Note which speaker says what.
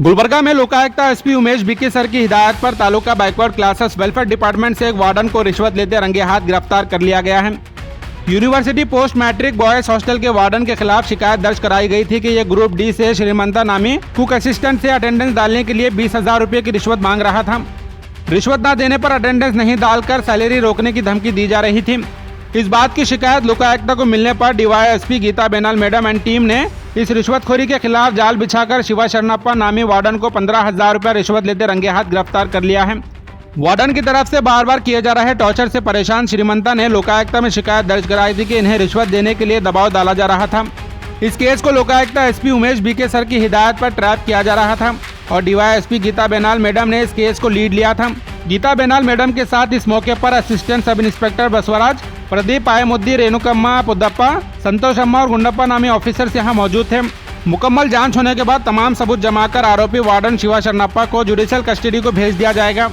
Speaker 1: गुलबर्गा में Lokayukta SP Umesh BK sir की हिदायत पर taluka backward classes welfare department से एक वार्डन को रिश्वत लेते रंगे हाथ गिरफ्तार कर लिया गया है। University post matric boys hostel के वार्डन के खिलाफ शिकायत दर्ज कराई गई थी कि ये ग्रुप डी से श्रीमंता नामी कुक असिस्टेंट से अटेंडेंस डालने के लिए 20,000 रुपये की रिश्वत मांग रहा था। रिश्वत न देने पर अटेंडेंस नहीं डालकर सैलरी रोकने की धमकी दी जा रही थी। इस बात की शिकायत लोकायुक्त को मिलने पर DYSP Geeta Benal madam and team ने इस रिश्वतखोरी के खिलाफ जाल बिछाकर शिवा शरणप्पा नामी वार्डन को 15,000 रुपये रिश्वत लेते रंगे हाथ गिरफ्तार कर लिया है। वार्डन की तरफ से बार बार किए जा रहे टॉर्चर से परेशान श्रीमंता ने लोकायुक्त में शिकायत दर्ज कराई थी कि इन्हें रिश्वत देने के लिए दबाव डाला जा रहा था। इस केस को Lokayukta SP Umesh BK sir की हिदायत पर ट्रैप किया जा रहा था और डीवाईएसपी गीता बेनाल मैडम ने इस केस को लीड लिया था। गीता बेनाल मैडम के साथ इस मौके पर assistant sub inspector Basavaraj, Pradeep Aymuddi, Renukamma Pudappa, Santosh Amma और गुंडप्पा नामी ऑफिसर्स यहाँ मौजूद थे। मुकम्मल जांच होने के बाद तमाम सबूत जमा कर आरोपी वार्डन शिवा शरणप्पा को जुडिशियल कस्टडी को भेज दिया जाएगा।